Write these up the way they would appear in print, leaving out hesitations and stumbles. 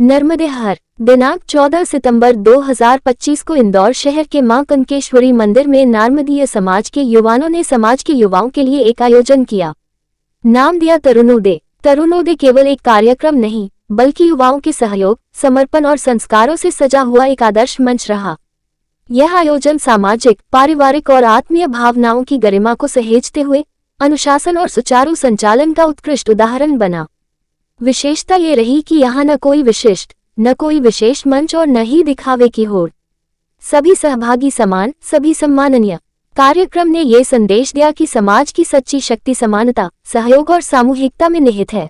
नर्मदे हर दिनांक 14 सितंबर 2025 को इंदौर शहर के मां कनकेश्वरी मंदिर में नार्मदीय समाज के युवाओं ने समाज के युवाओं के लिए एक आयोजन किया। नाम दिया तरुणोदय। तरुणोदय केवल एक कार्यक्रम नहीं बल्कि युवाओं के सहयोग, समर्पण और संस्कारों से सजा हुआ एक आदर्श मंच रहा। यह आयोजन सामाजिक, पारिवारिक और आत्मीय भावनाओं की गरिमा को सहेजते हुए अनुशासन और सुचारू संचालन का उत्कृष्ट उदाहरण बना। विशेषता ये रही कि यहाँ न कोई विशिष्ट, न कोई विशेष मंच और न ही दिखावे की होड़। सभी सहभागी समान, सभी सम्माननीय। कार्यक्रम ने ये संदेश दिया कि समाज की सच्ची शक्ति समानता, सहयोग और सामूहिकता में निहित है।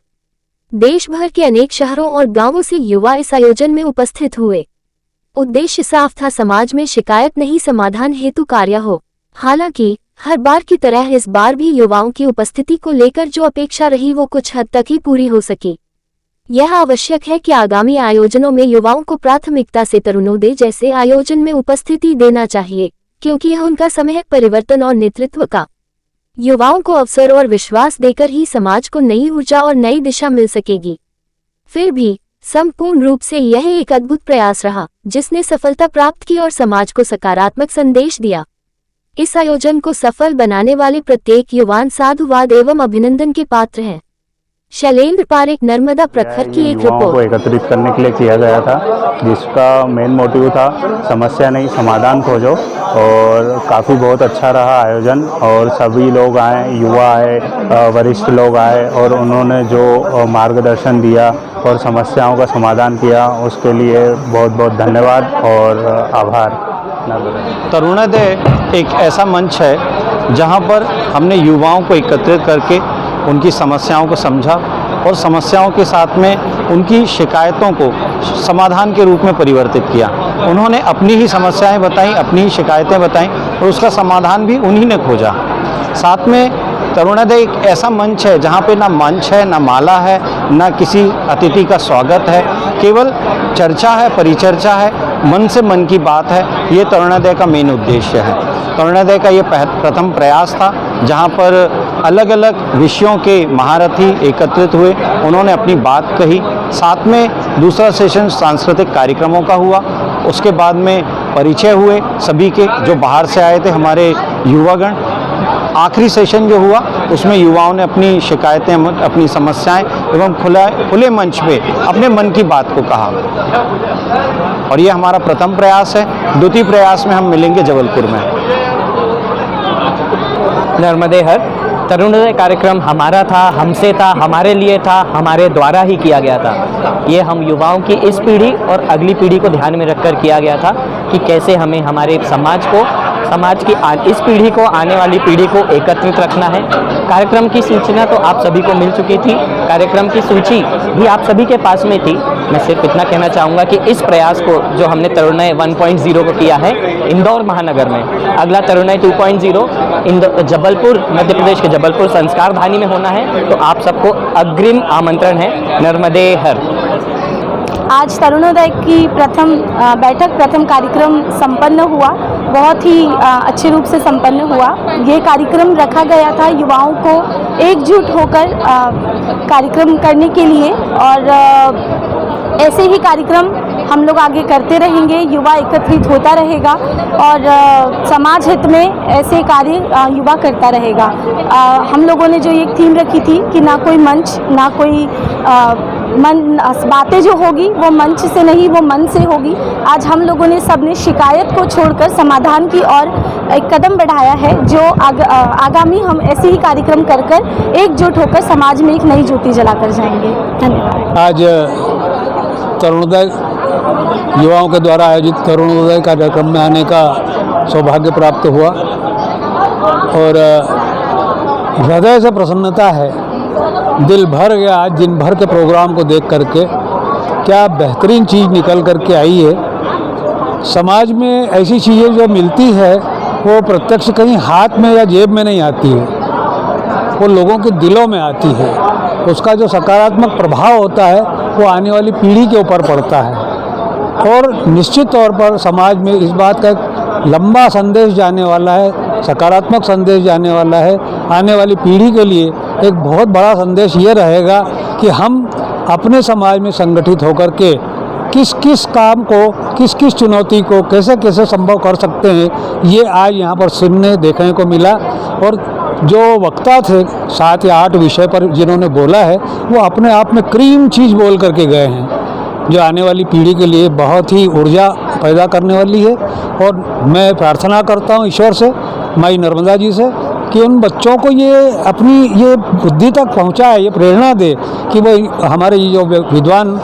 देश भर के अनेक शहरों और गांवों से युवा इस आयोजन में उपस्थित हुए। उद्देश्य साफ था, समाज में शिकायत नहीं, समाधान हेतु कार्य हो। हालांकि हर बार की तरह इस बार भी युवाओं की उपस्थिति को लेकर जो अपेक्षा रही वो कुछ हद तक ही पूरी हो सकी। यह आवश्यक है कि आगामी आयोजनों में युवाओं को प्राथमिकता से तरुणोदय जैसे आयोजन में उपस्थिति देना चाहिए, क्योंकि यह उनका समय है परिवर्तन और नेतृत्व का। युवाओं को अवसर और विश्वास देकर ही समाज को नई ऊर्जा और नई दिशा मिल सकेगी। फिर भी संपूर्ण रूप से यह एक अद्भुत प्रयास रहा जिसने सफलता प्राप्त की और समाज को सकारात्मक संदेश दिया। इस आयोजन को सफल बनाने वाले प्रत्येक युवान साधुवाद एवं अभिनंदन के पात्र हैं। शैलेंद्र पारेख, नर्मदा प्रखर की एक रिपोर्ट। को एकत्रित करने के लिए किया गया था, जिसका मेन मोटिव था समस्या नहीं समाधान खोजो, और काफ़ी बहुत अच्छा रहा आयोजन। और सभी लोग आए, युवा आए, वरिष्ठ लोग आए और उन्होंने जो मार्गदर्शन दिया और समस्याओं का समाधान किया, उसके लिए बहुत बहुत धन्यवाद और आभार। तरुणोदय एक ऐसा मंच है जहां पर हमने युवाओं को एकत्रित करके उनकी समस्याओं को समझा और समस्याओं के साथ में उनकी शिकायतों को समाधान के रूप में परिवर्तित किया। उन्होंने अपनी ही समस्याएं बताई, अपनी ही शिकायतें बताई और उसका समाधान भी उन्हीं ने खोजा। साथ में तरुणोदय एक ऐसा मंच है जहाँ पे ना मंच है, ना माला है, ना किसी अतिथि का स्वागत है, केवल चर्चा है, परिचर्चा है, मन से मन की बात है। ये तरुणोदय का मेन उद्देश्य है। तरुणोदय का ये प्रथम प्रयास था जहाँ पर अलग अलग विषयों के महारथी एकत्रित हुए, उन्होंने अपनी बात कही। साथ में दूसरा सेशन सांस्कृतिक कार्यक्रमों का हुआ, उसके बाद में परिचय हुए सभी के जो बाहर से आए थे हमारे युवागण। आखिरी सेशन जो हुआ उसमें युवाओं ने अपनी शिकायतें, अपनी समस्याएं एवं खुले मंच पे अपने मन की बात को कहा। और ये हमारा प्रथम प्रयास है। द्वितीय प्रयास में हम मिलेंगे जबलपुर में। नर्मदे हर तरुणोदय कार्यक्रम हमारा था, हमसे था, हमारे लिए था, हमारे द्वारा ही किया गया था। ये हम युवाओं की इस पीढ़ी और अगली पीढ़ी को ध्यान में रखकर किया गया था कि कैसे हमें हमारे समाज की इस पीढ़ी को, आने वाली पीढ़ी को एकत्रित रखना है। कार्यक्रम की सूचना तो आप सभी को मिल चुकी थी, कार्यक्रम की सूची भी आप सभी के पास में थी। मैं सिर्फ इतना कहना चाहूँगा कि इस प्रयास को जो हमने तरुणोदय 1.0 को किया है इंदौर महानगर में, अगला तरुणोदय 2.0 जबलपुर, मध्य प्रदेश के जबलपुर संस्कार धानी में होना है। तो आप सबको अग्रिम आमंत्रण है। नर्मदे हर। आज तरुणोदय की प्रथम कार्यक्रम संपन्न हुआ, बहुत ही अच्छे रूप से संपन्न हुआ। ये कार्यक्रम रखा गया था युवाओं को एकजुट होकर कार्यक्रम करने के लिए, और ऐसे ही कार्यक्रम हम लोग आगे करते रहेंगे। युवा एकत्रित होता रहेगा और समाज हित में ऐसे कार्य युवा करता रहेगा। हम लोगों ने जो एक थीम रखी थी कि ना कोई मंच, ना कोई बातें जो होगी वो मंच से नहीं, वो मन से होगी। आज हम लोगों ने सबने शिकायत को छोड़कर समाधान की ओर एक कदम बढ़ाया है, जो आगामी हम ऐसे ही कार्यक्रम कर एकजुट होकर समाज में एक नई ज्योति जलाकर जाएंगे। धन्यवाद। आज तरुणोदय युवाओं के द्वारा आयोजित तरुणोदय कार्यक्रम में आने का सौभाग्य प्राप्त हुआ और हृदय से प्रसन्नता है, दिल भर गया आज दिन भर के प्रोग्राम को देख करके। क्या बेहतरीन चीज़ निकल करके आई है। समाज में ऐसी चीज़ें जो मिलती है वो प्रत्यक्ष कहीं हाथ में या जेब में नहीं आती है, वो लोगों के दिलों में आती है। उसका जो सकारात्मक प्रभाव होता है वो आने वाली पीढ़ी के ऊपर पड़ता है और निश्चित तौर पर समाज में इस बात का एक लंबा संदेश जाने वाला है, सकारात्मक संदेश जाने वाला है। आने वाली पीढ़ी के लिए एक बहुत बड़ा संदेश ये रहेगा कि हम अपने समाज में संगठित होकर के किस किस काम को, किस किस चुनौती को कैसे कैसे संभव कर सकते हैं, ये आज यहाँ पर सुनने देखने को मिला। और जो वक्ता थे 7 या 8 विषय पर जिन्होंने बोला है, वो अपने आप में क्रीम चीज़ बोल करके गए हैं, जो आने वाली पीढ़ी के लिए बहुत ही ऊर्जा पैदा करने वाली है। और मैं प्रार्थना करता हूँ ईश्वर से, माई नर्मदा जी से, कि उन बच्चों को ये अपनी ये बुद्धि तक पहुँचाए, ये प्रेरणा दे कि वो हमारे ये जो विद्वान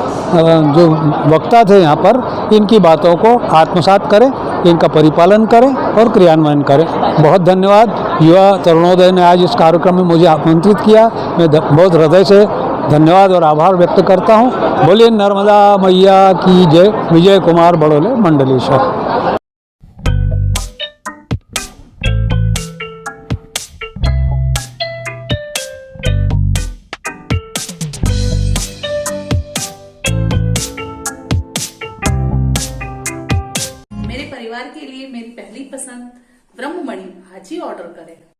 जो वक्ता थे यहाँ पर, इनकी बातों को आत्मसात करें, इनका परिपालन करें और क्रियान्वयन करें। बहुत धन्यवाद। युवा तरुणोदय ने आज इस कार्यक्रम में मुझे आमंत्रित किया। मैं बहुत हृदय से धन्यवाद और आभार व्यक्त करता हूँ। बोलिए नर्मदा मैया की जय। विजय कुमार बड़ोले, मंडलेश्वर। मेरे परिवार के लिए मेरी पहली पसंद ब्रह्ममणि आज ही ऑर्डर करें।